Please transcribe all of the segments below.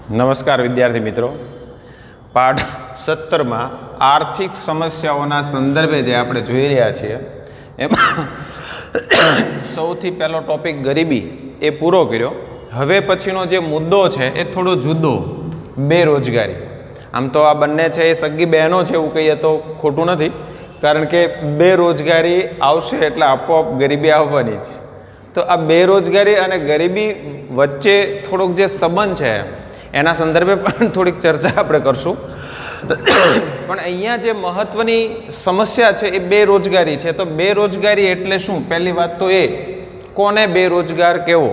નમસ્કાર વિદ્યાર્થી મિત્રો, પાઠ 17માં આર્થિક સમસ્યાઓના સંદર્ભે જે આપણે જોઈ રહ્યા છીએ એમાં સૌથી પહેલો ટોપિક ગરીબી એ પૂરો કર્યો. હવે પછીનો જે મુદ્દો છે એ થોડો જુદો, બેરોજગારી. આમ તો આ બંને છે એ સગી બહેનો છે એવું કહીએ તો ખોટું નથી, કારણ કે બેરોજગારી આવશે એટલે આપોઆપ ગરીબી આવવાની જ. તો આ બેરોજગારી અને ગરીબી વચ્ચે થોડોક જે સંબંધ છે એના સંદર્ભે પણ થોડીક ચર્ચા આપણે કરશું. પણ અહીંયા જે મહત્વની સમસ્યા છે એ બેરોજગારી છે. તો બેરોજગારી એટલે શું? પહેલી વાત તો એ, કોને બેરોજગાર કહેવો?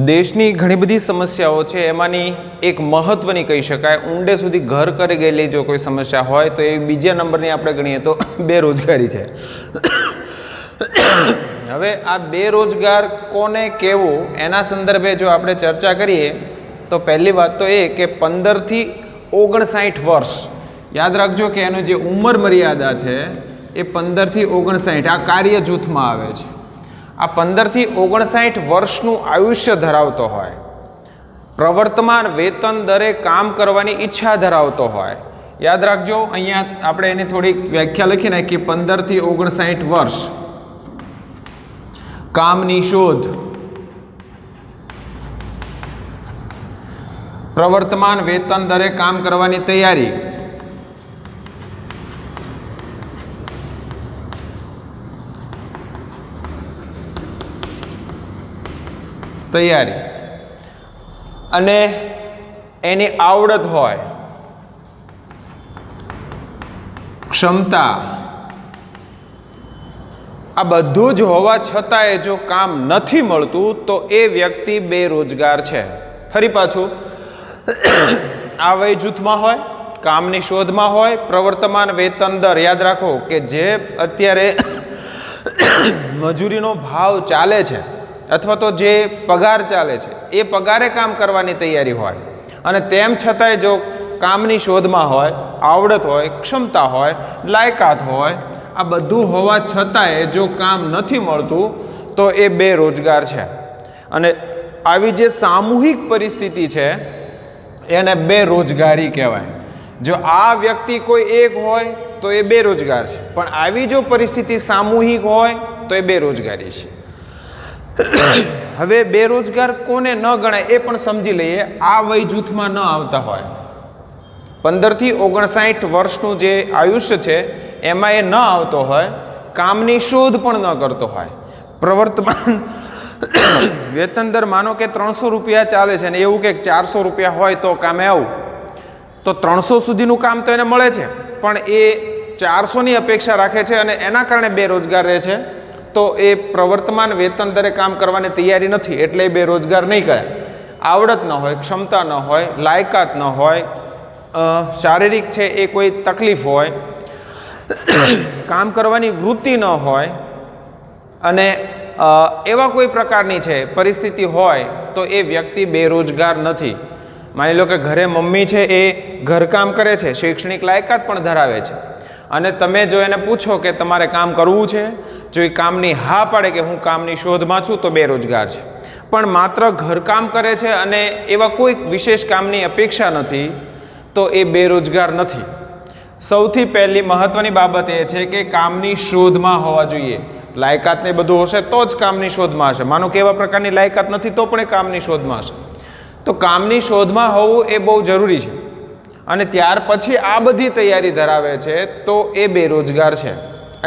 દેશની ઘણી બધી સમસ્યાઓ છે, એમાંની એક મહત્વની કહી શકાય, ઊંડે સુધી ઘર કરી ગયેલી જો કોઈ સમસ્યા હોય તો એ બીજા નંબરની આપણે ગણીએ તો બેરોજગારી છે. હવે આ બેરોજગાર કોને કહેવું એના સંદર્ભે જો આપણે ચર્ચા કરીએ તો પહેલી વાત તો એ કે 15 થી 59 વર્ષ, યાદ રાખજો કે એનું જે ઉંમર મર્યાદા છે એ 15 થી 59 આ કાર્ય જૂથમાં આવે છે. આ 15 થી 59 વર્ષનું આયુષ્ય ધરાવતો હોય, પ્રવર્તમાન વેતન દરે કામ કરવાની ઈચ્છા ધરાવતો હોય. યાદ રાખજો, અહીંયા આપણે એની થોડીક વ્યાખ્યા લખી નાખીએ. 15 થી 59 વર્ષ, કામની શોધ, પ્રવર્તમાન વેતન દરે કામ કરવાની તૈયારી, અને એની આવડત હોય, ક્ષમતા, આ બધું જ હોવા છતાંય જો કામ નથી મળતું તો એ વ્યક્તિ બેરોજગાર છે. ફરી પાછું, આ વય જૂથમાં હોય, કામની શોધમાં હોય, પ્રવર્તમાન વેતન દર, યાદ રાખો કે જે અત્યારે મજૂરીનો ભાવ ચાલે છે અથવા તો જે પગાર ચાલે છે એ પગારે કામ કરવાની તૈયારી હોય, અને તેમ છતાંય જો કામની શોધમાં હોય, આવડત હોય, ક્ષમતા હોય, લાયકાત હોય, આ બધું હોવા છતાંય જો કામ નથી મળતું તો એ બેરોજગાર છે. અને આવી જે સામૂહિક પરિસ્થિતિ છે એને બેરોજગારી કહેવાય. જો આ વ્યક્તિ કોઈ એક હોય તો એ બેરોજગાર છે, પણ આવી જો પરિસ્થિતિ સામૂહિક હોય તો એ બેરોજગારી છે. હવે બેરોજગાર કોને ન ગણાય એ પણ સમજી લઈએ. આ વય જૂથમાં ન આવતા હોય, 15 થી 59 વર્ષનું જે આયુષ્ય છે એમાં એ ન આવતો હોય, કામની શોધ પણ ન કરતો હોય, પ્રવર્તમાન વેતન દર માનો કે 300 રૂપિયા ચાલે છે અને એવું કે 400 રૂપિયા હોય તો કામે આવું, તો 300 સુધીનું કામ તો એને મળે છે પણ એ 400ની અપેક્ષા રાખે છે અને એના કારણે બેરોજગાર રહે છે. તો એ પ્રવર્તમાન વેતન દરે કામ કરવાની તૈયારી નથી એટલે એ બેરોજગાર નહીં કરે. આવડત ન હોય, ક્ષમતા ન હોય, લાયકાત ન હોય, શારીરિક છે એ કોઈ તકલીફ હોય, કામ કરવાની વૃત્તિ ન હોય, અને એવા કોઈ પ્રકારની છે પરિસ્થિતિ હોય તો એ વ્યક્તિ બેરોજગાર નથી. માની લો કે ઘરે મમ્મી છે એ ઘરકામ કરે છે, શૈક્ષણિક લાયકાત પણ ધરાવે છે, અને તમે જો એને પૂછો કે તમારે કામ કરવું છે, જો એ કામની હા પાડે કે હું કામની શોધમાં છું તો બેરોજગાર છે. પણ માત્ર ઘરકામ કરે છે અને એવા કોઈ વિશેષ કામની અપેક્ષા નથી તો એ બેરોજગાર નથી. સૌથી પહેલી મહત્વની બાબત એ છે કે કામની શોધમાં હોવા જોઈએ. લાયકાત ને બધું હશે તો જ કામની શોધમાં હશે. માનો કે એવા પ્રકારની લાયકાત નથી તો પણ એ કામની શોધમાં હશે. તો કામની શોધમાં હોવું એ બહુ જરૂરી છે, અને ત્યાર પછી આ બધી તૈયારી ધરાવે છે તો એ બેરોજગાર છે,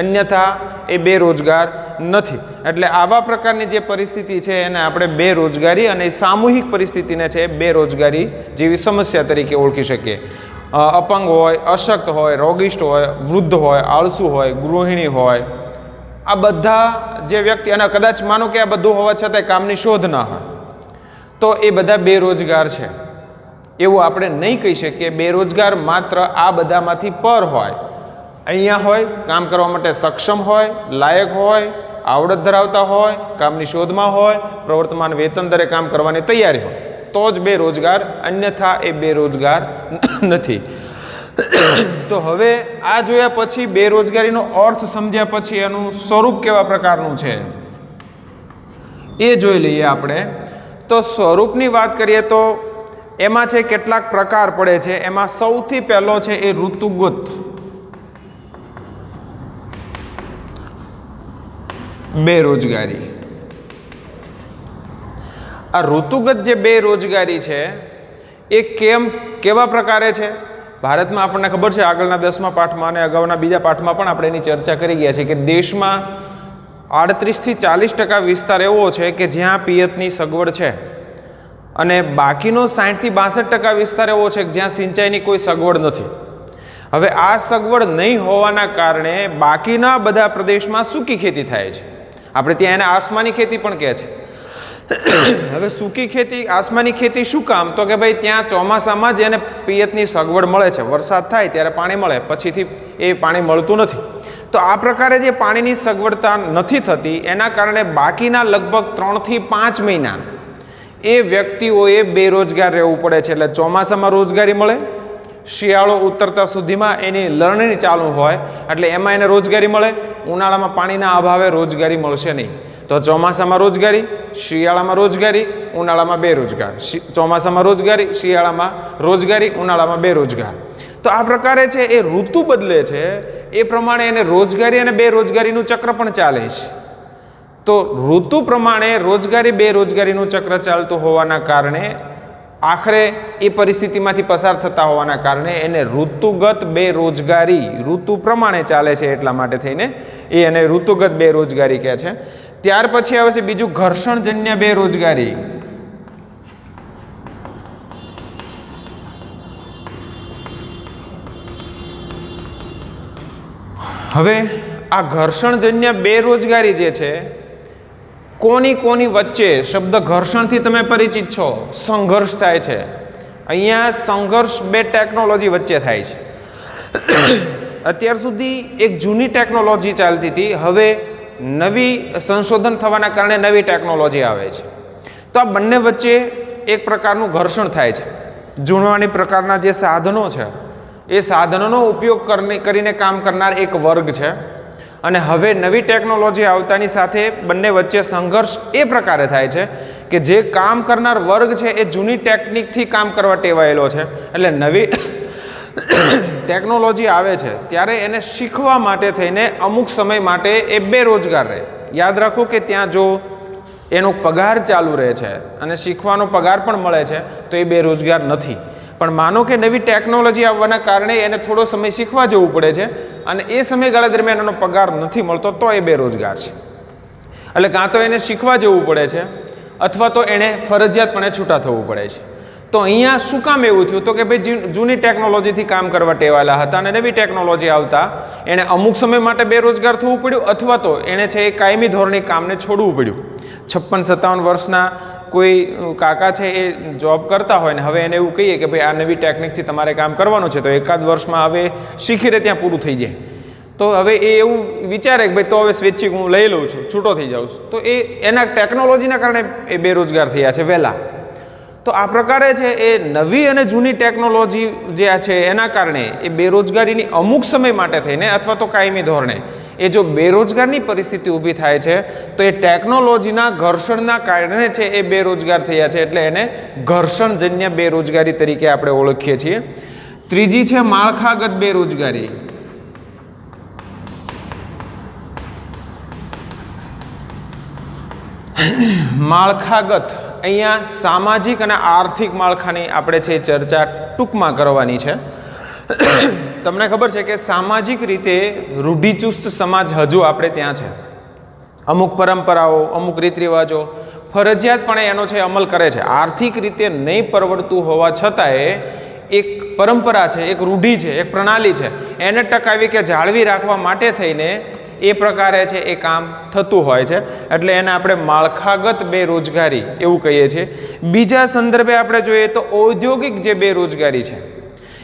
અન્યથા એ બેરોજગાર નથી. એટલે આવા પ્રકારની જે પરિસ્થિતિ છે એને આપણે બેરોજગારી, અને સામૂહિક પરિસ્થિતિને છે બેરોજગારી જેવી સમસ્યા તરીકે ઓળખી શકીએ. અપંગ હોય, અશક્ત હોય, રોગિષ્ઠ હોય, વૃદ્ધ હોય, આળસુ હોય, ગૃહિણી હોય, આ બધા જે વ્યક્તિ, અને કદાચ માનો કે આ બધું હોવા છતાંય કામની શોધ ના હોય તો એ બધા બેરોજગાર છે એવું આપણે નહીં કહી શકીએ. બેરોજગાર માત્ર આ બધામાંથી પર હોય, અહીંયા હોય, કામ કરવા માટે સક્ષમ હોય, લાયક હોય, આવડત ધરાવતા હોય, કામની શોધમાં હોય, પ્રવર્તમાન વેતન દરે કામ કરવાની તૈયારી હોય તો જ બેરોજગાર, અન્યથા એ બેરોજગાર નથી. તો હવે આ જોયા પછી, બેરોજગારીનો અર્થ સમજ્યા પછી એનું સ્વરૂપ કેવા પ્રકારનું છે એ જોઈ લઈએ આપણે. તો સ્વરૂપની વાત કરીએ તો એમાં છે કેટલાક પ્રકાર પડે છે. એમાં સૌથી પહેલો છે એ ઋતુગત બેરોજગારી. આ ઋતુગત જે બેરોજગારી છે એ કેવા પ્રકારે છે? ભારતમાં આપણને ખબર છે, આગળના 10મા પાઠમાં અને અગાઉના બીજા પાઠમાં પણ આપણે એની ચર્ચા કરી ગયા છે કે દેશમાં 38 થી 40% વિસ્તાર એવો છે કે જ્યાં પિયતની સગવડ છે અને બાકીનો 60 થી 62% વિસ્તાર એવો છે કે જ્યાં સિંચાઈની કોઈ સગવડ નથી. હવે આ સગવડ નહીં હોવાના કારણે બાકીના બધા પ્રદેશમાં સૂકી ખેતી થાય છે. આપણે ત્યાં એને આસમાની ખેતી પણ કહે છે. હવે સૂકી ખેતી, આસમાની ખેતી શું કામ? તો કે ભાઈ ત્યાં ચોમાસામાં જ એને પિયતની સગવડ મળે છે. વરસાદ થાય ત્યારે પાણી મળે, પછીથી એ પાણી મળતું નથી. તો આ પ્રકારે જે પાણીની સગવડતા નથી થતી એના કારણે બાકીના લગભગ 3 થી 5 મહિના એ વ્યક્તિઓએ બેરોજગાર રહેવું પડે છે. એટલે ચોમાસામાં રોજગારી મળે, શિયાળો ઉતરતા સુધીમાં એની લણણી ચાલુ હોય એટલે એમાં એને રોજગારી મળે, ઉનાળામાં પાણીના અભાવે રોજગારી મળશે નહીં. તો ચોમાસામાં રોજગારી, શિયાળામાં રોજગારી, ઉનાળામાં બેરોજગાર. ચોમાસામાં રોજગારી, શિયાળામાં રોજગારી, ઉનાળામાં બેરોજગાર. તો આ પ્રકારે છે એ ઋતુ બદલે છે એ પ્રમાણે એને રોજગારી અને બેરોજગારીનું ચક્ર પણ ચાલે છે. તો ઋતુ પ્રમાણે રોજગારી બેરોજગારીનું ચક્ર ચાલતું હોવાના કારણે આખરે એ પરિસ્થિતિમાંથી પસાર થતા હોવાના કારણે એને ઋતુગત બેરોજગારી, ઋતુ પ્રમાણે ચાલે છે એટલા માટે થઈને એ એને ઋતુગત બેરોજગારી કહે છે. ત્યાર પછી આવે છે બીજું ઘર્ષણજન્ય બેરોજગારી. હવે આ ઘર્ષણજન્ય બેરોજગારી જે છે કોની વચ્ચે, શબ્દ ઘર્ષણથી તમે પરિચિત છો, સંઘર્ષ થાય છે. અહીંયા સંઘર્ષ બે ટેકનોલોજી વચ્ચે થાય છે. અત્યાર સુધી એક જૂની ટેકનોલોજી ચાલતી હતી, હવે નવી સંશોધન થવાના કારણે નવી ટેકનોલોજી આવે છે. તો આ બંને વચ્ચે એક પ્રકારનું ઘર્ષણ થાય છે. જૂનવાણી પ્રકારના જે સાધનો છે એ સાધનોનો ઉપયોગ કરીને કામ કરનાર એક વર્ગ છે અને હવે નવી ટેકનોલોજી આવતાની સાથે બંને વચ્ચે સંઘર્ષ એ પ્રકારે થાય છે કે જે કામ કરનાર વર્ગ છે એ જૂની ટેકનિકથી કામ કરવા ટેવાયેલો છે. એટલે નવી ટેકનોલોજી આવે છે ત્યારે એને શીખવા માટે થઈને અમુક સમય માટે એ બેરોજગાર રહે. યાદ રાખો કે ત્યાં જો એનો પગાર ચાલુ રહે છે અને શીખવાનો પગાર પણ મળે છે તો એ બેરોજગાર નથી. પણ માનો કે નવી ટેકનોલોજી આવવાના કારણે એને થોડો સમય શીખવા જવું પડે છે અને એ સમયગાળા દરમિયાન એનો પગાર નથી મળતો તો એ બેરોજગાર છે. એટલે કાં તો એને શીખવા જવું પડે છે અથવા તો એને ફરજિયાતપણે છૂટા થવું પડે છે. તો અહીંયા શું કામ એવું થયું? તો કે ભાઈ જૂની ટેકનોલોજીથી કામ કરવા ટેવાયેલા હતા અને નવી ટેકનોલોજી આવતા એને અમુક સમય માટે બેરોજગાર થવું પડ્યું અથવા તો એને છે એ કાયમી ધોરણે કામને છોડવું પડ્યું. 56-57 વર્ષના કોઈ કાકા છે એ જોબ કરતા હોય ને હવે એને એવું કહીએ કે ભાઈ આ નવી ટેકનિકથી તમારે કામ કરવાનું છે તો એકાદ વર્ષમાં હવે શીખીને ત્યાં પૂરું થઈ જાય. તો હવે એ એવું વિચારે કે ભાઈ તો હવે સ્વૈચ્છિક હું લઈ લઉં છું, છૂટો થઈ જાઉં છું. તો એ એના ટેકનોલોજીના કારણે એ બેરોજગાર થયા છે વહેલા. તો આ પ્રકારે છે એ નવી અને જૂની ટેકનોલોજી જે છે એના કારણે એ બેરોજગારીની અમુક સમય માટે થઈને અથવા તો કાયમી ધોરણે એ જો બેરોજગારની પરિસ્થિતિ ઊભી થાય છે તો એ ટેકનોલોજીના ઘર્ષણના કારણે છે એ બેરોજગાર થયા છે. એટલે એને ઘર્ષણજન્ય બેરોજગારી તરીકે આપણે ઓળખીએ છીએ. ત્રીજી છે માળખાગત બેરોજગારી. માળખાગત, અહીંયા સામાજિક અને આર્થિક માળખાની આપણે છે ચર્ચા ટૂંકમાં કરવાની છે. તમને ખબર છે કે સામાજિક રીતે રૂઢિચુસ્ત સમાજ હજુ આપણે ત્યાં છે. અમુક પરંપરાઓ, અમુક રીત રિવાજો ફરજિયાતપણે એનો છે અમલ કરે છે. આર્થિક રીતે નહીં પરવડતું હોવા છતાંય એક પરંપરા છે, એક રૂઢિ છે, એક પ્રણાલી છે, એને ટકાવી કે જાળવી રાખવા માટે થઈને એ પ્રકારે છે એ કામ થતું હોય છે. એટલે એને આપણે માળખાગત બેરોજગારી એવું કહીએ છીએ. બીજા સંદર્ભે આપણે જોઈએ તો ઔદ્યોગિક જે બેરોજગારી છે.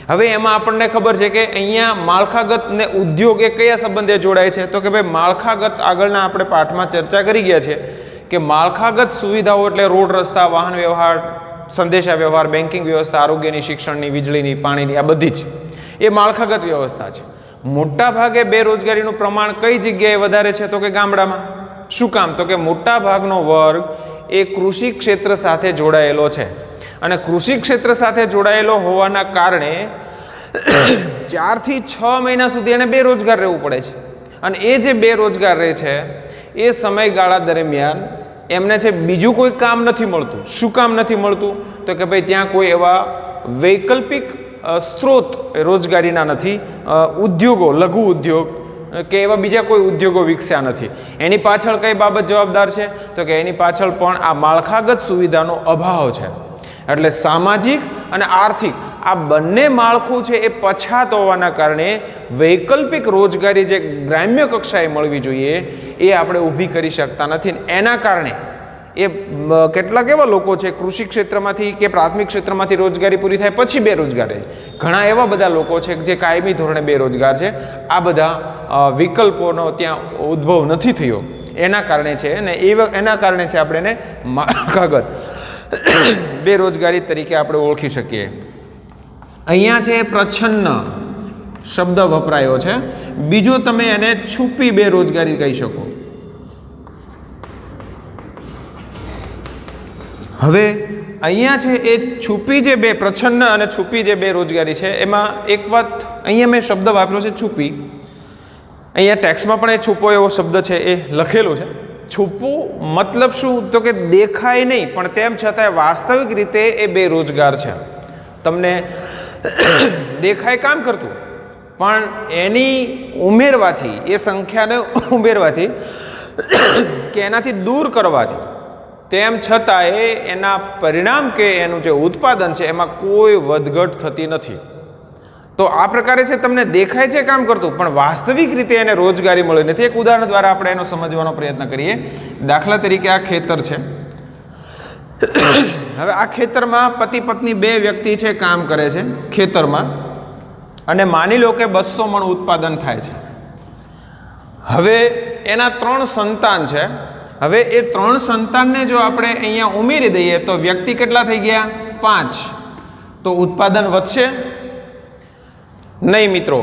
હવે એમાં આપણને ખબર છે કે અહીંયા માળખાગત ને ઉદ્યોગ એ કયા સંબંધે જોડાય છે? તો કે ભાઈ માળખાગત આગળના આપણે પાઠમાં ચર્ચા કરી ગયા છે કે માળખાગત સુવિધાઓ એટલે રોડ, રસ્તા, વાહન વ્યવહાર, સંદેશા વ્યવહાર, બેન્કિંગ વ્યવસ્થા, આરોગ્યની, શિક્ષણની, વીજળીની, પાણીની, આ બધી જ એ માળખાગત વ્યવસ્થા છે. મોટા ભાગે બેરોજગારીનું પ્રમાણ કઈ જગ્યાએ વધારે છે? તો કે ગામડામાં. શું કામ? તો કે મોટા ભાગનો વર્ગ એ કૃષિ ક્ષેત્ર સાથે જોડાયેલો છે અને કૃષિ ક્ષેત્ર સાથે જોડાયેલો હોવાના કારણે 4 થી 6 મહિના સુધી એને બેરોજગાર રહેવું પડે છે અને એ જે બેરોજગાર રહે છે એ સમયગાળા દરમિયાન એમને છે બીજું કોઈ કામ નથી મળતું. શું કામ નથી મળતું? તો કે ભાઈ ત્યાં કોઈ એવા વૈકલ્પિક સ્ત્રોત રોજગારીના નથી, ઉદ્યોગો, લઘુ ઉદ્યોગ કે એવા બીજા કોઈ ઉદ્યોગો વિકસ્યા નથી. એની પાછળ કઈ બાબત જવાબદાર છે? તો કે એની પાછળ પણ આ માળખાગત સુવિધાનો અભાવ છે. એટલે સામાજિક અને આર્થિક આ બંને માળખું છે એ પછાત હોવાના કારણે વૈકલ્પિક રોજગારી જે ગ્રામ્ય કક્ષાએ મળવી જોઈએ એ આપણે ઊભી કરી શકતા નથી. એના કારણે એ કેટલાક એવા લોકો છે કૃષિ ક્ષેત્રમાંથી કે પ્રાથમિક ક્ષેત્રમાંથી રોજગારી પૂરી થાય પછી બેરોજગાર રહે છે. ઘણા એવા બધા લોકો છે જે કાયમી ધોરણે બેરોજગાર છે. આ બધા વિકલ્પોનો ત્યાં ઉદ્ભવ નથી થયો એના કારણે છે અને એના કારણે છે આપણે એને માળખાગત બેરોજગારી તરીકે આપણે ઓળખી શકીએ. અહીંયા છે પ્રચ્છન્ન શબ્દ વપરાયો છે. બીજો તમે એને છુપી બેરોજગારી કહી શકો. હવે અહીંયા છે એ છુપી જે પ્રચ્છન્ન અને છુપી જે બેરોજગારી છે એમાં એક વાત અહીંયા મેં શબ્દ વાપર્યો છે છુપી. અહીંયા ટેક્સ્ટમાં પણ એ છુપો એવો શબ્દ છે એ લખેલો છે. છુપું મતલબ શું? તો કે દેખાય નહીં પણ તેમ છતાંય વાસ્તવિક રીતે એ બેરોજગાર છે. તમને દેખાય કામ કરતું પણ એની ઉમેરવાથી, એ સંખ્યાને ઉમેરવાથી કે એનાથી દૂર કરવાથી તેમ છતાંય એના પરિણામ કે એનું જે ઉત્પાદન છે એમાં કોઈ વધઘટ થતી નથી. તો આ પ્રકારે છે તમને દેખાય છે કામ કરતું પણ વાસ્તવિક રીતે એને રોજગારી મળી નથી. એક ઉદાહરણ દ્વારા આપણે એનો સમજવાનો પ્રયત્ન કરીએ. દાખલા તરીકે આ ખેતર છે. હવે આ ખેતરમાં પતિ પત્ની 2 વ્યક્તિ છે કામ કરે છે ખેતરમાં અને માની લો કે 200 મણ ઉત્પાદન થાય છે. હવે એના 3 સંતાન છે. હવે એ 3 સંતાનને જો આપણે અહીંયા ઉમેરી દઈએ તો વ્યક્તિ કેટલા થઈ ગયા? 5. તો ઉત્પાદન વધશે નહીં મિત્રો.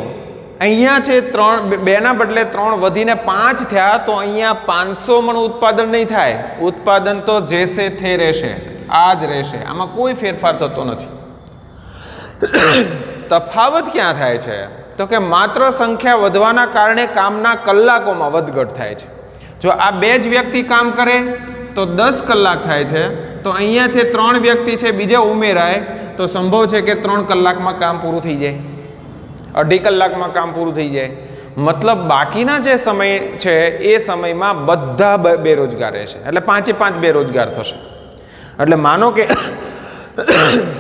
અહીંયા છે 2ના બદલે 3 વધીને 5 થયા તો અહીંયા 500 મણ ઉત્પાદન નહીં થાય. ઉત્પાદન તો જેસે થે રહેશે, આ જ રહેશે. આમાં કોઈ ફેરફાર થતો નથી. તફાવત ક્યાં થાય છે? તો કે માત્ર સંખ્યા વધવાના કારણે કામના કલાકોમાં વધઘટ થાય છે. જો આ 2 જ વ્યક્તિ કામ કરે તો 10 કલાક થાય છે. તો અહીંયા છે 3 વ્યક્તિ છે બીજા ઉમેરાય તો સંભવ છે કે 3 કલાકમાં કામ પૂરું થઈ જાય, 2.5 કલાકમાં કામ પૂરું થઈ જાય. મતલબ બાકીના જે સમય છે એ સમયમાં બધા બેરોજગાર રહેશે. એટલે 5 બેરોજગાર થશે. એટલે માનો કે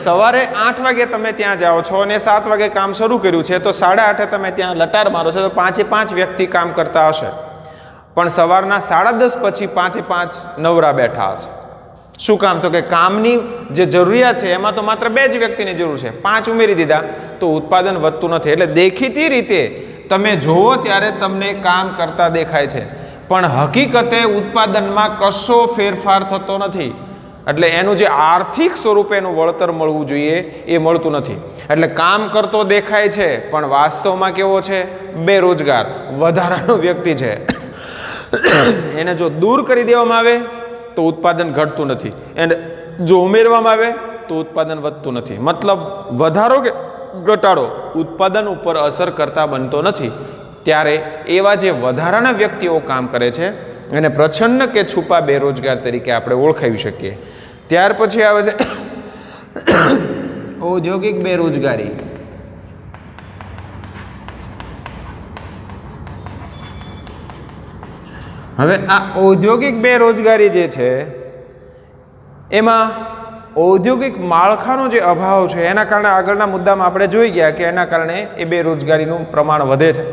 સવારે 8 વાગે તમે ત્યાં જાઓ છો અને 7 વાગે કામ શરૂ કર્યું છે તો 8:30 તમે ત્યાં લટાર મારો છો તો 5 વ્યક્તિ કામ કરતા હશે પણ સવારના 10:30 પછી 5 નવરા બેઠા હશે. શું કામ? તો કે કામની જે જરૂરિયાત છે એમાં તો માત્ર 2 જ વ્યક્તિની જરૂર છે, 5 ઉમેરી દીધા તો ઉત્પાદન વધતું નથી. એટલે દેખીતી રીતે તમે જુઓ ત્યારે તમને કામ કરતા દેખાય છે પણ હકીકતે ઉત્પાદનમાં કશો ફેરફાર થતો નથી. એટલે એનું જે આર્થિક સ્વરૂપે એનું વળતર મળવું જોઈએ એ મળતું નથી. એટલે કામ કરતો દેખાય છે પણ વાસ્તવમાં કેવો છે? બેરોજગાર, વધારાનો વ્યક્તિ છે. એને જો દૂર કરી દેવામાં આવે તો ઉત્પાદન ઘટતું નથી અને જો ઉમેરવામાં આવે તો ઉત્પાદન વધતું નથી. મતલબ વધારો કે ઘટાડો ઉત્પાદન ઉપર અસર કરતા બનતો નથી. ત્યારે એવા જે વધારાના વ્યક્તિઓ કામ કરે છે એને પ્રચ્છન્ન કે છુપા બેરોજગાર તરીકે આપણે ઓળખાવી શકીએ. ત્યાર પછી આવે છે ઔદ્યોગિક બેરોજગારી. હવે આ ઔદ્યોગિક બેરોજગારી જે છે એમાં ઔદ્યોગિક માળખાનો જે અભાવ છે એના કારણે આગળના મુદ્દામાં આપણે જોઈ ગયા કે એના કારણે એ બેરોજગારીનું પ્રમાણ વધે છે.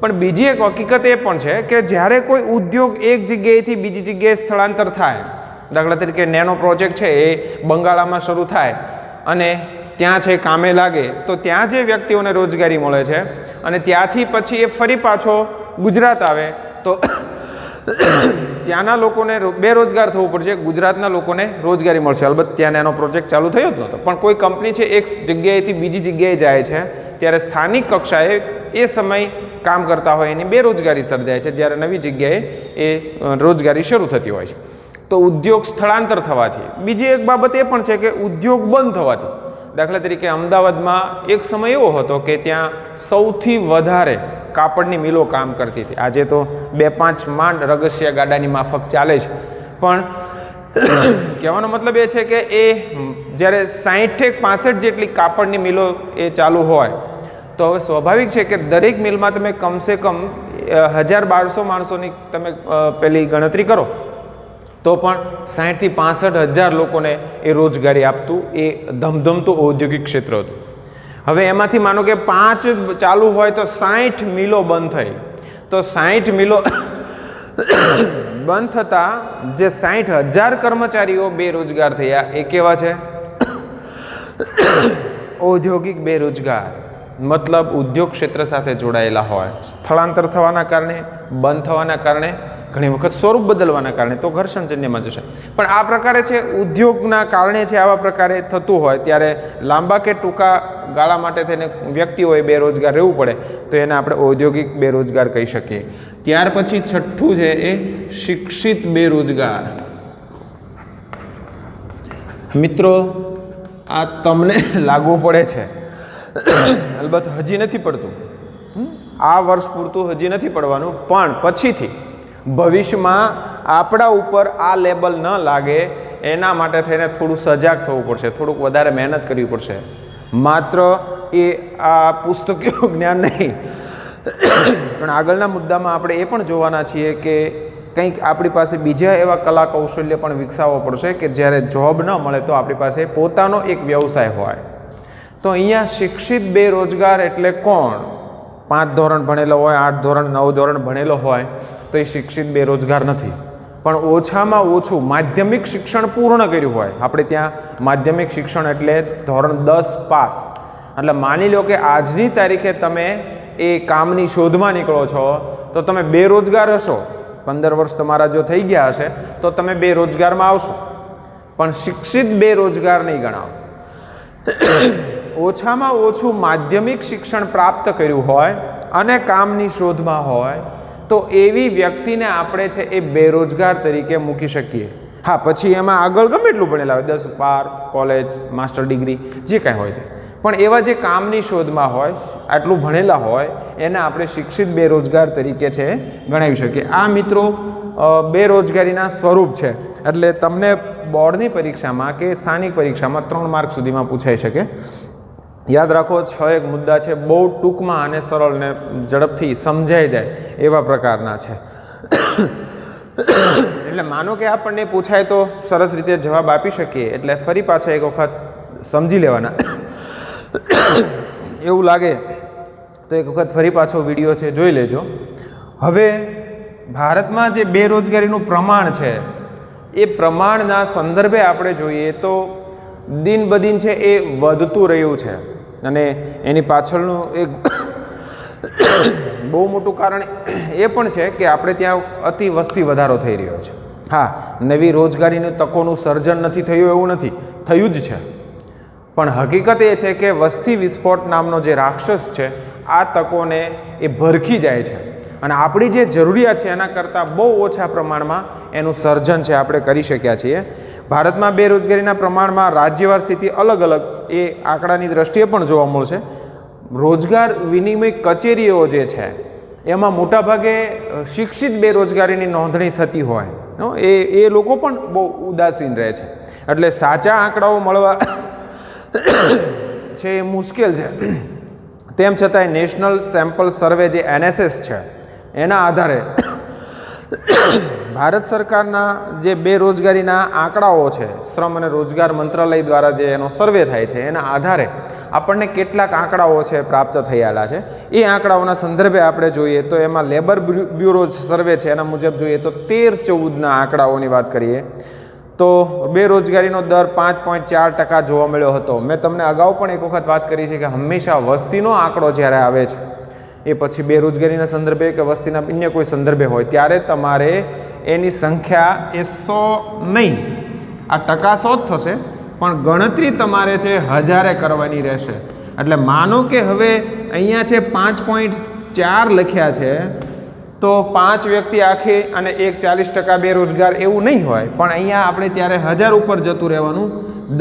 પણ બીજી એક હકીકત એ પણ છે કે જ્યારે કોઈ ઉદ્યોગ એક જગ્યાએથી બીજી જગ્યાએ સ્થળાંતર થાય, દાખલા તરીકે નેનો પ્રોજેક્ટ છે એ બંગાળામાં શરૂ થાય અને ત્યાં છે કામે લાગે તો ત્યાં જે વ્યક્તિઓને રોજગારી મળે છે અને ત્યાંથી પછી એ ફરી પાછો ગુજરાત આવે તો ત્યાંના લોકોને બેરોજગાર થવું પડશે, ગુજરાતના લોકોને રોજગારી મળશે. અલબત્ત ત્યાં એનો પ્રોજેક્ટ ચાલુ થયો જ નહોતો પણ કોઈ કંપની છે એક જગ્યાએથી બીજી જગ્યાએ જાય છે ત્યારે સ્થાનિક કક્ષાએ એ સમય કામ કરતા હોય એની બેરોજગારી સર્જાય છે જ્યારે નવી જગ્યાએ એ રોજગારી શરૂ થતી હોય છે. તો ઉદ્યોગ સ્થળાંતર થવાથી. બીજી એક બાબત એ પણ છે કે ઉદ્યોગ બંધ થવાથી. દાખલા તરીકે અમદાવાદમાં એક સમય એવો હતો કે ત્યાં સૌથી વધારે કાપડની મિલો કામ કરતી હતી. આજે તો 2-5 માંડ રગસિયા ગાડાની માફક ચાલે છે, પણ કહેવાનો મતલબ એ છે કે એ જ્યારે 60-65 જેટલી કાપડની મિલો એ ચાલુ હોય તો હવે સ્વાભાવિક છે કે દરેક મિલમાં તમે કમસે કમ 1000-1200 માણસોની તમે પેલી ગણતરી કરો તો પણ 60,000 થી 65,000 લોકોને એ રોજગારી આપતું એ ધમધમતું ઔદ્યોગિક ક્ષેત્ર હતું. હવે એમાંથી માનો કે 5 ચાલુ હોય તો 60 મિલો બંધ થઈ, તો 60 મિલો બંધ થતાં જે 60,000 કર્મચારીઓ બેરોજગાર થયા એ કેવા છે? ઔદ્યોગિક બેરોજગાર, મતલબ ઉદ્યોગ ક્ષેત્ર સાથે જોડાયેલા હોય. સ્થળાંતર થવાના કારણે, બંધ થવાના કારણે, ઘણી વખત સ્વરૂપ બદલવાના કારણે તો ઘર્ષણજન્યમાં જશે. પણ આ પ્રકારે છે ઉદ્યોગના કારણે છે આવા પ્રકારે થતું હોય ત્યારે લાંબા કે ટૂંકા ગાળા માટે થઈને વ્યક્તિઓએ બેરોજગાર રહેવું પડે તો એને આપણે ઔદ્યોગિક બેરોજગાર કહી શકીએ. ત્યાર પછી છઠ્ઠું છે એ શિક્ષિત બેરોજગાર. મિત્રો આ તમને લાગુ પડે છે, અલબત્ત હજી નથી પડતું, આ વર્ષ પૂરતું હજી નથી પડવાનું, પણ પછીથી ભવિષ્યમાં આપણા ઉપર આ લેબલ ન લાગે એના માટે થઈને થોડું સજાગ થવું પડશે, થોડુંક વધારે મહેનત કરવી પડશે. માત્ર એ આ પુસ્તકીય જ્ઞાન નહીં, પણ આગળના મુદ્દામાં આપણે એ પણ જોવાના છીએ કે કંઈક આપણી પાસે બીજા એવા કલા કૌશલ્ય પણ વિકસાવવો પડશે કે જ્યારે જોબ ન મળે તો આપણી પાસે પોતાનો એક વ્યવસાય હોય. તો અહીંયા શિક્ષિત બેરોજગાર એટલે કોણ? 5 ધોરણ ભણેલો હોય, 8 ધોરણ 9 ધોરણ ભણેલો હોય તો એ શિક્ષિત બેરોજગાર નથી, પણ ઓછામાં ઓછું માધ્યમિક શિક્ષણ પૂર્ણ કર્યું હોય. આપણે ત્યાં માધ્યમિક શિક્ષણ એટલે ધોરણ 10 પાસ. એટલે માની લો કે આજની તારીખે તમે એ કામની શોધમાં નીકળો છો તો તમે બેરોજગાર હશો. 15 વર્ષ તમારા જો થઈ ગયા હશે તો તમે બેરોજગારમાં આવશો, પણ શિક્ષિત બેરોજગાર નહીં ગણાવો. ઓછામાં ઓછું માધ્યમિક શિક્ષણ પ્રાપ્ત કર્યું હોય અને કામની શોધમાં હોય તો એવી વ્યક્તિને આપણે છે એ બેરોજગાર તરીકે મૂકી શકીએ. હા, પછી એમાં આગળ ગમે એટલું ભણેલા હોય, 10 બાર કોલેજ, માસ્ટર ડિગ્રી જે કાંઈ હોય તે, પણ એવા જે કામની શોધમાં હોય, આટલું ભણેલા હોય એને આપણે શિક્ષિત બેરોજગાર તરીકે છે ગણાવી શકીએ. આ મિત્રો બેરોજગારીના સ્વરૂપ છે. એટલે તમને બોર્ડની પરીક્ષામાં કે સ્થાનિક પરીક્ષામાં 3 માર્ક સુધીમાં પૂછાઈ શકે. યાદ રાખો, 6 એક મુદ્દા છે, બહુ ટૂંકમાં અને સરળ ને ઝડપથી સમજાઈ જાય એવા પ્રકારના છે. એટલે માનો કે આપણને પૂછાય તો સરસ રીતે જવાબ આપી શકીએ. એટલે ફરી પાછા એક વખત સમજી લેવાના. એવું લાગે તો એક વખત ફરી પાછો વિડીયો છે જોઈ લેજો. હવે ભારતમાં જે બેરોજગારીનું પ્રમાણ છે એ પ્રમાણના સંદર્ભે આપણે જોઈએ તો દિન બદિન છે એ વધતું રહ્યું છે, અને એની પાછળનું એક બહુ મોટું કારણ એ પણ છે કે આપણે ત્યાં અતિ વસ્તી વધારો થઈ રહ્યો છે. હા, નવી રોજગારીની તકોનું સર્જન નથી થયું એવું નથી, થયું જ છે, પણ હકીકત એ છે કે વસ્તી વિસ્ફોટ નામનો જે રાક્ષસ છે આ તકોને એ ભરખી જાય છે, અને આપણી જે જરૂરિયાત છે એના કરતાં બહુ ઓછા પ્રમાણમાં એનું સર્જન છે આપણે કરી શક્યા છીએ. ભારતમાં બેરોજગારીના પ્રમાણમાં રાજ્યવાર સ્થિતિ અલગ અલગ એ આંકડાની દ્રષ્ટિએ પણ જોવા મળશે. રોજગાર વિનિમય કચેરીઓ જે છે એમાં મોટાભાગે શિક્ષિત બેરોજગારીની નોંધણી થતી હોય, એ લોકો પણ બહુ ઉદાસીન રહે છે. એટલે સાચા આંકડાઓ મળવા છે એ મુશ્કેલ છે. તેમ છતાંય નેશનલ સેમ્પલ સર્વે જે NSS છે એના આધારે ભારત સરકારના જે બેરોજગારીના આંકડાઓ છે, શ્રમ અને રોજગાર મંત્રાલય દ્વારા જે એનો સર્વે થાય છે એના આધારે આપણને કેટલાક આંકડાઓ છે પ્રાપ્ત થયેલા છે. એ આંકડાઓના સંદર્ભે આપણે જોઈએ તો એમાં લેબર બ્યુરો સર્વે છે એના મુજબ જોઈએ તો 13-14ના આંકડાઓની વાત કરીએ તો બેરોજગારીનો દર 5.4% જોવા મળ્યો હતો. મેં તમને અગાઉ પણ એક વખત વાત કરી છે કે હંમેશા વસ્તીનો આંકડો જ્યારે આવે છે એ પછી બેરોજગારીના સંદર્ભે કે વસ્તીના અન્ય કોઈ સંદર્ભે હોય ત્યારે તમારે એની સંખ્યા એ 100 નહીં, આ ટકા 100 જ થશે, પણ ગણતરી તમારે છે 1000 કરવાની રહેશે. એટલે માનો કે હવે અહીંયા છે 5.4 લખ્યા છે તો 5 વ્યક્તિ આખી અને એક 40% બેરોજગાર એવું નહીં હોય, પણ અહીંયા આપણે ત્યારે 1000 ઉપર જતું રહેવાનું.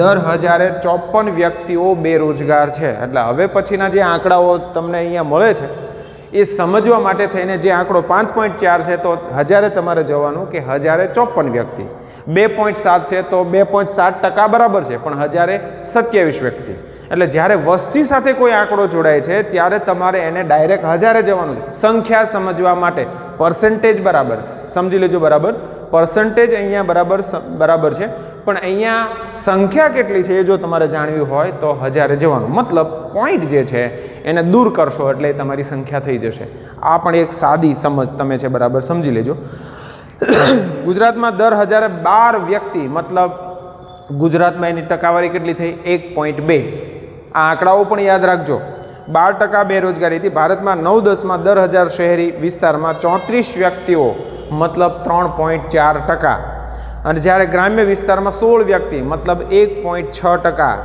દર 1054 વ્યક્તિઓ બેરોજગાર છે. એટલે હવે પછીના જે આંકડાઓ તમને અહીંયા મળે છે એ સમજવા માટે થઈને જે આંકડો 5.4 છે તો 1000 તમારે જવાનું કે 1054 વ્યક્તિ. 2.7 છે તો 2.7% બરાબર છે, પણ 1027 વ્યક્તિ. એટલે જ્યારે વસ્તી સાથે કોઈ આંકડો જોડાય છે ત્યારે તમારે એને ડાયરેક્ટ 1000 જવાનું છે. સંખ્યા સમજવા માટે પર્સન્ટેજ બરાબર છે, સમજી લેજો બરાબર. પર્સન્ટેજ અહીંયા બરાબર છે, પણ અહીંયા સંખ્યા કેટલી છે એ જો તમારે જાણવી હોય તો 1000 જવાનું. મતલબ પોઈન્ટ જે છે એને દૂર કરશો એટલે તમારી સંખ્યા થઈ જશે. આ પણ એક સાદી સમજ તમે છે, બરાબર સમજી લેજો. ગુજરાતમાં દર 1012 વ્યક્તિ, મતલબ ગુજરાતમાં એની ટકાવારી કેટલી થઈ? 1.2. આ આંકડાઓ પણ યાદ રાખજો. 12% બેરોજગારી હતી. ભારતમાં 9-10માં દર 1000 શહેરી વિસ્તારમાં 34 વ્યક્તિઓ, મતલબ 3.4%. અને જ્યારે ગ્રામ્ય વિસ્તારમાં 16 વ્યક્તિ, મતલબ 1.6%.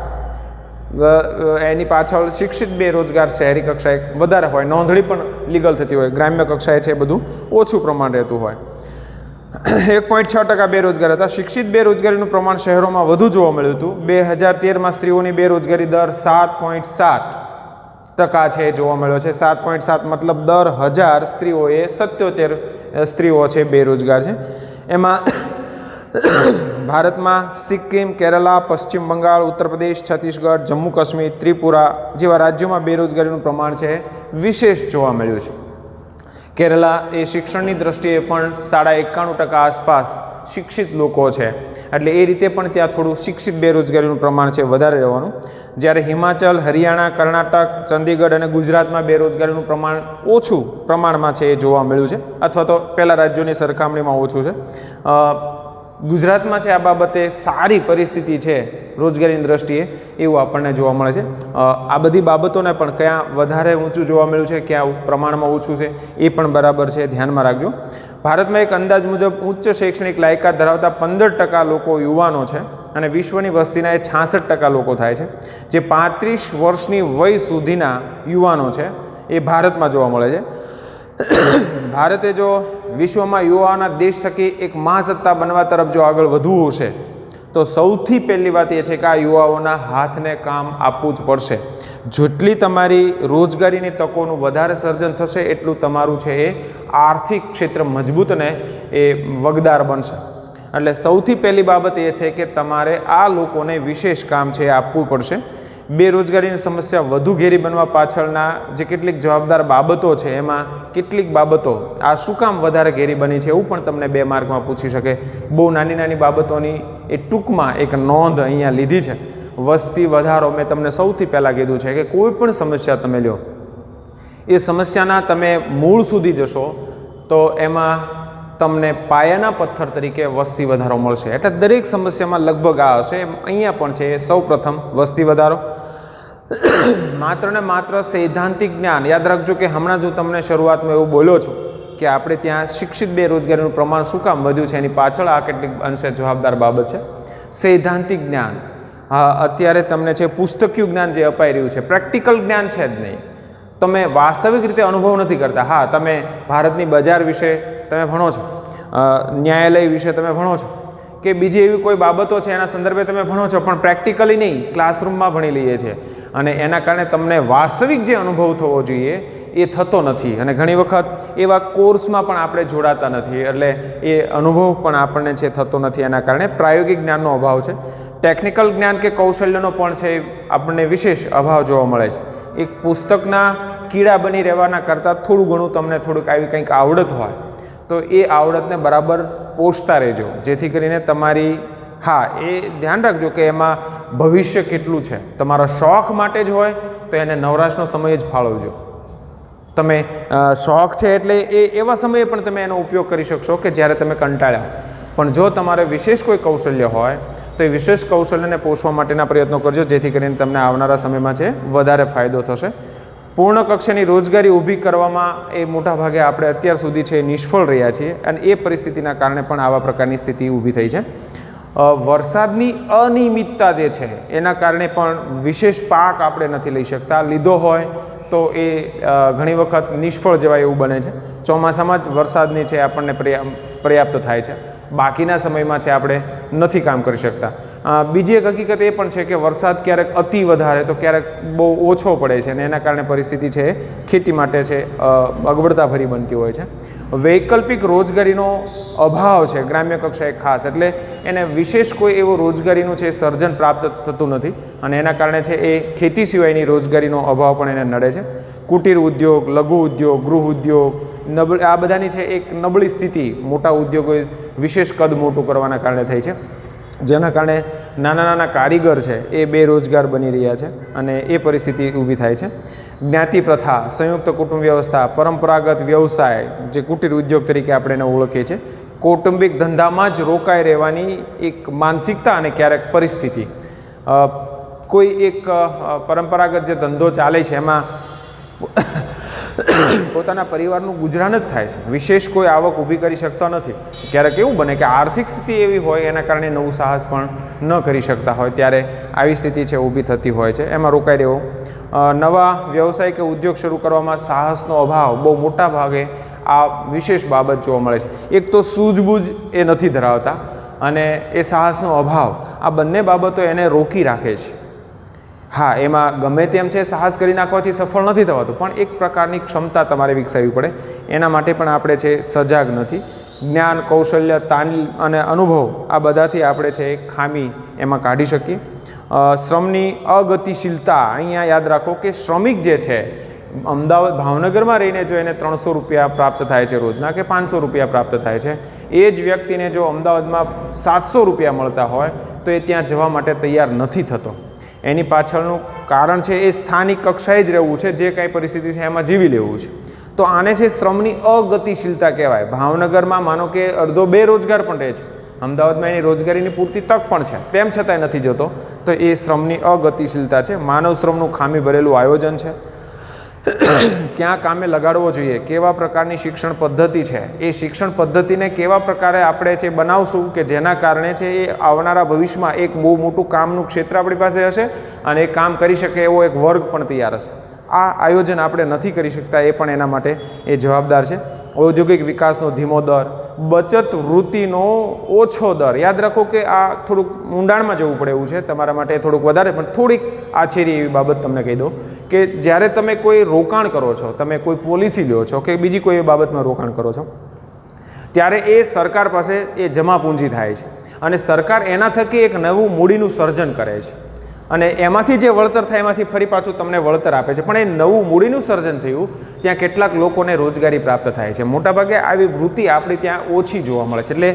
એની પાછળ શિક્ષિત બેરોજગાર શહેરી કક્ષાએ વધારે હોય, નોંધણી પણ લીગલ થતી હોય. ગ્રામ્ય કક્ષાએ છે બધું ઓછું પ્રમાણ રહેતું હોય. 1.6% બેરોજગાર હતા. શિક્ષિત બેરોજગારીનું પ્રમાણ શહેરોમાં વધુ જોવા મળ્યું હતું. 2013માં સ્ત્રીઓની બેરોજગારી દર 7.7% છે જોવા મળ્યો છે. 7.7 મતલબ દર 1000 સ્ત્રીઓએ 77 સ્ત્રીઓ છે બેરોજગાર છે. એમાં ભારતમાં સિક્કિમ, કેરલા, પશ્ચિમ બંગાળ, ઉત્તર પ્રદેશ, છત્તીસગઢ, જમ્મુ કાશ્મીર, ત્રિપુરા જેવા રાજ્યોમાં બેરોજગારીનું પ્રમાણ છે વિશેષ જોવા મળ્યું છે. કેરલા એ શિક્ષણની દ્રષ્ટિએ પણ 91% આસપાસ શિક્ષિત લોકો છે. એટલે એ રીતે પણ ત્યાં થોડું શિક્ષિત બેરોજગારીનું પ્રમાણ છે વધારે રહેવાનું. જ્યારે હિમાચલ, હરિયાણા, કર્ણાટક, ચંદીગઢ અને ગુજરાતમાં બેરોજગારીનું પ્રમાણ ઓછું પ્રમાણમાં છે એ જોવા મળ્યું છે, અથવા તો પહેલાં રાજ્યોની સરખામણીમાં ઓછું છે. ગુજરાતમાં છે આ બાબતે સારી પરિસ્થિતિ છે રોજગારીની દ્રષ્ટિએ એવું આપણને જોવા મળે છે. આ બધી બાબતોને પણ ક્યાં વધારે ઊંચું જોવા મળ્યું છે, ક્યાં પ્રમાણમાં ઓછું છે એ પણ બરાબર છે, ધ્યાનમાં રાખજો. ભારતમાં એક અંદાજ મુજબ ઉચ્ચ શૈક્ષણિક લાયકાત ધરાવતા 15% લોકો યુવાનો છે અને વિશ્વની વસ્તીના એ 66% લોકો થાય છે. જે 35 વર્ષની વય સુધીના યુવાનો છે એ ભારતમાં જોવા મળે છે. ભારતે જો વિશ્વમાં યુવાઓના દેશ થકી એક મહાસત્તા બનવા તરફ જો આગળ વધવું હશે તો સૌથી પહેલી વાત એ છે કે આ યુવાઓના હાથને કામ આપવું જ પડશે. જેટલી તમારી રોજગારીની તકોનું વધારે સર્જન થશે એટલું તમારું છે એ આર્થિક ક્ષેત્ર મજબૂત અને એ વગદાર બનશે. એટલે સૌથી પહેલી બાબત એ છે કે તમારે આ લોકોને વિશેષ કામ છે એ આપવું પડશે. બેરોજગારીની સમસ્યા વધુ ઘેરી બનવા પાછળના જે કેટલીક જવાબદાર બાબતો છે એમાં કેટલીક બાબતો આ શું કામ વધારે ઘેરી બની છે એવું પણ તમને 2 માર્કમાં પૂછી શકે. બહુ નાની નાની બાબતોની એ ટૂંકમાં એક નોંધ અહીંયા લીધી છે. વસ્તી વધારો મેં તમને સૌથી પહેલાં કીધું છે કે કોઈ પણ સમસ્યા તમે લો એ સમસ્યાના તમે મૂળ સુધી જશો તો એમાં તમને પાયાના પથ્થર તરીકે વસ્તી વધારો મળશે. એટલે દરેક સમસ્યામાં લગભગ આ હશે. અહીંયા પણ છે સૌ પ્રથમ વસ્તી વધારો. માત્ર ને માત્ર સૈદ્ધાંતિક જ્ઞાન યાદ રાખજો કે હમણાં જ હું તમને શરૂઆતમાં એવું બોલ્યો છું કે આપણે ત્યાં શિક્ષિત બેરોજગારીનું પ્રમાણ શું કામ વધ્યું છે એની પાછળ આ કેટલીક અંશે જવાબદાર બાબત છે. સૈદ્ધાંતિક જ્ઞાન અત્યારે તમને છે પુસ્તકીય જ્ઞાન જે અપાઈ રહ્યું છે, પ્રેક્ટિકલ જ્ઞાન છે જ નહીં. તમે વાસ્તવિક રીતે અનુભવ નથી કરતા. હા, તમે ભારતની બજાર વિશે તમે ભણો છો, ન્યાયાલય વિશે તમે ભણો છો કે બીજી એવી કોઈ બાબતો છે એના સંદર્ભે તમે ભણો છો, પણ પ્રેક્ટિકલી નહીં, ક્લાસરૂમમાં ભણી લઈએ છીએ અને એના કારણે તમને વાસ્તવિક જે અનુભવ થવો જોઈએ એ થતો નથી. અને ઘણી વખત એવા કોર્સમાં પણ આપણે જોડાતા નથી, એટલે એ અનુભવ પણ આપણને છે થતો નથી. એના કારણે પ્રાયોગિક જ્ઞાનનો અભાવ છે. ટેકનિકલ જ્ઞાન કે કૌશલ્યનો પણ છે આપણને વિશેષ અભાવ જોવા મળે છે. એક પુસ્તકના કીડા બની રહેવાના કરતાં થોડું ઘણું તમને થોડુંક આવી કંઈક આવડત હોય તો એ આવડતને બરાબર પોષતા રહેજો, જેથી કરીને તમારી એ ધ્યાન રાખજો કે એમાં ભવિષ્ય કેટલું છે. તમારા શોખ માટે જ હોય તો એને નવરાશનો સમય જ ફાળવજો. તમે શોખ છે એટલે એ એવા સમયે પણ તમે એનો ઉપયોગ કરી શકશો કે જ્યારે તમે કંટાળ્યા. પણ જો તમારે વિશેષ કોઈ કૌશલ્ય હોય તો એ વિશેષ કૌશલ્યને પોષવા માટેના પ્રયત્નો કરજો, જેથી કરીને તમને આવનારા સમયમાં છે વધારે ફાયદો થશે. પૂર્ણ કક્ષાની રોજગારી ઊભી કરવામાં એ મોટાભાગે આપણે અત્યાર સુધી છે નિષ્ફળ રહ્યા છીએ અને એ પરિસ્થિતિના કારણે પણ આવા પ્રકારની સ્થિતિ ઊભી થઈ છે. વરસાદની અનિયમિતતા જે છે એના કારણે પણ વિશેષ પાક આપણે નથી લઈ શકતા. લીધો હોય તો એ ઘણી વખત નિષ્ફળ જવાય એવું બને છે. ચોમાસામાં જ વરસાદની છે આપણને પર્યાપ્ત થાય છે, બાકીના સમયમાં છે આપણે નથી કામ કરી શકતા. બીજી એક હકીકત એ પણ છે કે વરસાદ ક્યારેક અતિ વધારે તો ક્યારેક બહુ ઓછો પડે છે અને એના કારણે પરિસ્થિતિ છે ખેતી માટે છે અગવડતાભરી બનતી હોય છે. વૈકલ્પિક રોજગારીનો અભાવ છે ગ્રામ્ય કક્ષાએ ખાસ, એટલે એને વિશેષ કોઈ એવું રોજગારીનું છે સર્જન પ્રાપ્ત થતું નથી અને એના કારણે છે એ ખેતી સિવાયની રોજગારીનો અભાવ પણ એને નડે છે. કુટીર ઉદ્યોગ, લઘુ ઉદ્યોગ, ગૃહ ઉદ્યોગ આ બધાની છે એક નબળી સ્થિતિ મોટા ઉદ્યોગોએ વિશેષ કદ મોટું કરવાના કારણે થઈ છે, જેના કારણે નાના નાના કારીગર છે એ બેરોજગાર બની રહ્યા છે અને એ પરિસ્થિતિ ઊભી થાય છે. જ્ઞાતિ પ્રથા, સંયુક્ત કુટુંબ વ્યવસ્થા, પરંપરાગત વ્યવસાય જે કુટીર ઉદ્યોગ તરીકે આપણે એને ઓળખીએ છીએ, કૌટુંબિક ધંધામાં જ રોકાઈ રહેવાની એક માનસિકતા અને ક્યારેક પરિસ્થિતિ, કોઈ એક પરંપરાગત જે ધંધો ચાલે છે એમાં પોતાના પરિવારનું ગુજરાન જ થાય છે, વિશેષ કોઈ આવક ઊભી કરી શકતા નથી. ક્યારેક એવું બને કે આર્થિક સ્થિતિ એવી હોય એના કારણે નવું સાહસ પણ ન કરી શકતા હોય, ત્યારે આવી સ્થિતિ છે ઊભી થતી હોય છે, એમાં રોકાઈ રહેવું. નવા વ્યવસાય કે ઉદ્યોગ શરૂ કરવામાં સાહસનો અભાવ બહુ મોટા ભાગે આ વિશેષ બાબત જોવા મળે છે. એક તો સૂઝબૂઝ એ નથી ધરાવતા અને એ સાહસનો અભાવ, આ બંને બાબતો એને રોકી રાખે છે. હા, એમાં ગમે તેમ છે સાહસ કરી નાખવાથી સફળ નથી થવાતું, પણ એક પ્રકારની ક્ષમતા તમારે વિકસાવવી પડે, એના માટે પણ આપણે છે સજાગ નથી. જ્ઞાન, કૌશલ્ય, તાલીમ અને અનુભવ આ બધાથી આપણે છે ખામી એમાં કાઢી શકીએ. શ્રમની અગતિશીલતા, અહીંયા યાદ રાખો કે શ્રમિક જે છે અમદાવાદ ભાવનગરમાં રહીને જો એને 300 રૂપિયા પ્રાપ્ત થાય છે રોજના કે 500 રૂપિયા પ્રાપ્ત થાય છે, એ જ વ્યક્તિને જો અમદાવાદમાં 700 રૂપિયા મળતા હોય તો એ ત્યાં જવા માટે તૈયાર નથી થતો. એની પાછળનું કારણ છે એ સ્થાનિક કક્ષાએ જ રહેવું છે, જે કાંઈ પરિસ્થિતિ છે એમાં જીવી લેવું છે. તો આને છે શ્રમની અગતિશીલતા કહેવાય. ભાવનગરમાં માનો કે અડધો બેરોજગાર પણ રહે છે, અમદાવાદમાં એની રોજગારીની પૂરતી તક પણ છે, તેમ છતાંય નથી જતો, તો એ શ્રમની અગતિશીલતા છે. માનવ શ્રમનું ખામી ભરેલું આયોજન છે. ક્યાં કામે લગાડવો જોઈએ, કેવા પ્રકારની શિક્ષણ પદ્ધતિ છે, એ શિક્ષણ પદ્ધતિને કેવા પ્રકારે આપણે છે બનાવશું કે જેના કારણે છે એ આવનારા ભવિષ્યમાં એક બહુ મોટું કામનું ક્ષેત્ર આપણી પાસે હશે અને એ કામ કરી શકે એવો એક વર્ગ પણ તૈયાર હશે. આ આયોજન આપણે નથી કરી શકતા, એ પણ એના માટે એ જવાબદાર છે. ઔદ્યોગિક વિકાસનો ધીમો દર, બચત વૃત્તિનો ઓછો દર, યાદ રાખો કે આ થોડુંક ઊંડાણમાં જવું પડે એવું છે તમારા માટે, થોડુંક વધારે પણ થોડીક આછેરી એવી બાબત તમને કહી દઉં કે જ્યારે તમે કોઈ રોકાણ કરો છો, તમે કોઈ પોલિસી લ્યો છો કે બીજી કોઈ બાબતમાં રોકાણ કરો છો, ત્યારે એ સરકાર પાસે એ જમા પૂંજી થાય છે અને સરકાર એના થકી એક નવું મૂડીનું સર્જન કરે છે અને એમાંથી જે વળતર થાય એમાંથી ફરી પાછું તમને વળતર આપે છે. પણ એ નવું મૂડીનું સર્જન થયું ત્યાં કેટલાક લોકોને રોજગારી પ્રાપ્ત થાય છે. મોટાભાગે આવી વૃત્તિ આપણી ત્યાં ઓછી જોવા મળે છે, એટલે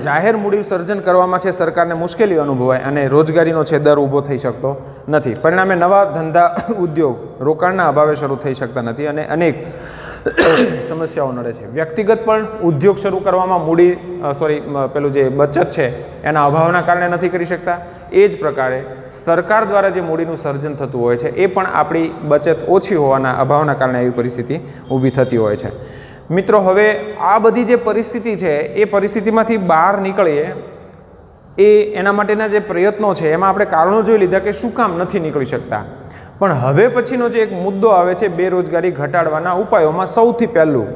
જાહેર મૂડી સર્જન કરવામાં છે સરકારને મુશ્કેલી અનુભવાય અને રોજગારીનો છે દર ઊભો થઈ શકતો નથી. પરિણામે નવા ધંધા ઉદ્યોગ રોકાણના અભાવે શરૂ થઈ શકતા નથી અને અનેક સમસ્યાઓ નડે છે. વ્યક્તિગત પણ ઉદ્યોગ શરૂ કરવામાં પેલું જે બચત છે એના અભાવના કારણે નથી કરી શકતા. એ જ પ્રકારે સરકાર દ્વારા જે મૂડીનું સર્જન થતું હોય છે એ પણ આપણી બચત ઓછી હોવાના અભાવના કારણે એવી પરિસ્થિતિ ઊભી થતી હોય છે. મિત્રો, હવે આ બધી જે પરિસ્થિતિ છે એ પરિસ્થિતિમાંથી બહાર નીકળીએ એ એના માટેના જે પ્રયત્નો છે એમાં આપણે કારણો જોઈ લીધા કે શું કામ નથી નીકળી શકતા. પણ હવે પછીનો જે એક મુદ્દો આવે છે બેરોજગારી ઘટાડવાના ઉપાયોમાં સૌથી પહેલું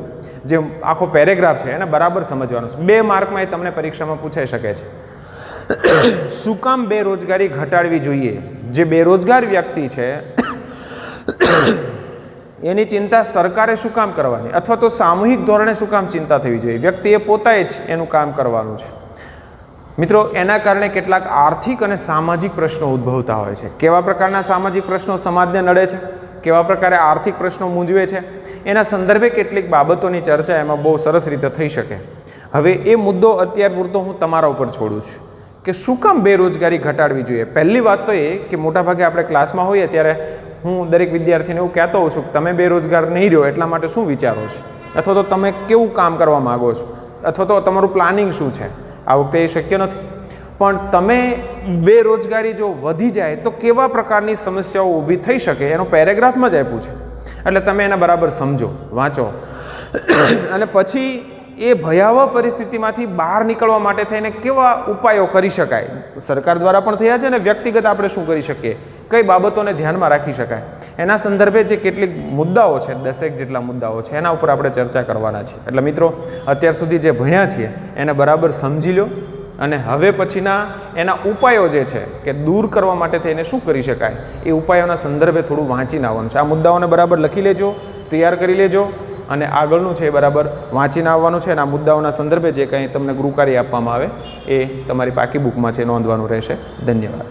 જે આખો પેરેગ્રાફ છે એને બરાબર સમજવાનો છે. 2 માર્કમાં એ તમને પરીક્ષામાં પૂછાઈ શકે છે. શું કામ બેરોજગારી ઘટાડવી જોઈએ? જે બેરોજગાર વ્યક્તિ છે એની ચિંતા સરકારે શું કામ કરવાની, અથવા તો સામૂહિક ધોરણે શું કામ ચિંતા થવી જોઈએ? વ્યક્તિએ પોતાએ જ એનું કામ કરવાનું છે. મિત્રો, એના કારણે કેટલાક આર્થિક અને સામાજિક પ્રશ્નો ઉદ્ભવતા હોય છે. કેવા પ્રકારના સામાજિક પ્રશ્નો સમાજને નડે છે, કેવા પ્રકારે આર્થિક પ્રશ્નો મૂંઝવે છે, એના સંદર્ભે કેટલીક બાબતોની ચર્ચા એમાં બહુ સરસ રીતે થઈ શકે. હવે એ મુદ્દો અત્યાર પૂરતો હું તમારા ઉપર છોડું છું કે શું કામ બેરોજગારી ઘટાડવી જોઈએ. પહેલી વાત તો એ કે મોટાભાગે આપણે ક્લાસમાં હોઈએ ત્યારે હું દરેક વિદ્યાર્થીને એવું કહેતો હોઉં છું કે તમે બેરોજગાર નહીં રહો એટલા માટે શું વિચારો છો, અથવા તો તમે કેવું કામ કરવા માગો છો, અથવા તો તમારું પ્લાનિંગ શું છે. આ વખતે એ શક્ય નથી, પણ તમે બેરોજગારી જો વધી જાય તો કેવા પ્રકારની સમસ્યાઓ ઊભી થઈ શકે એનો પેરેગ્રાફમાં જ આપ્યું છે, એટલે તમે એને બરાબર સમજો, વાંચો અને પછી એ ભયાવહ પરિસ્થિતિમાંથી બહાર નીકળવા માટે થઈને કેવા ઉપાયો કરી શકાય, સરકાર દ્વારા પણ થયા છે અને વ્યક્તિગત આપણે શું કરી શકીએ, કઈ બાબતોને ધ્યાનમાં રાખી શકાય, એના સંદર્ભે જે કેટલીક મુદ્દાઓ છે, 10 જેટલા મુદ્દાઓ છે, એના ઉપર આપણે ચર્ચા કરવાના છીએ. એટલે મિત્રો, અત્યાર સુધી જે ભણ્યા છીએ એને બરાબર સમજી લો અને હવે પછીના એના ઉપાયો જે છે કે દૂર કરવા માટે થઈને શું કરી શકાય એ ઉપાયોના સંદર્ભે થોડું વાંચીને આવવાનું છે. આ મુદ્દાઓને બરાબર લખી લેજો, તૈયાર કરી લેજો અને આગળનું છે એ બરાબર વાંચીને આવવાનું છે અને આ મુદ્દાઓના સંદર્ભે જે કંઈ તમને ગૃહકાર્ય આપવામાં આવે એ તમારી પાકી બુકમાં છે નોંધવાનું રહેશે. ધન્યવાદ.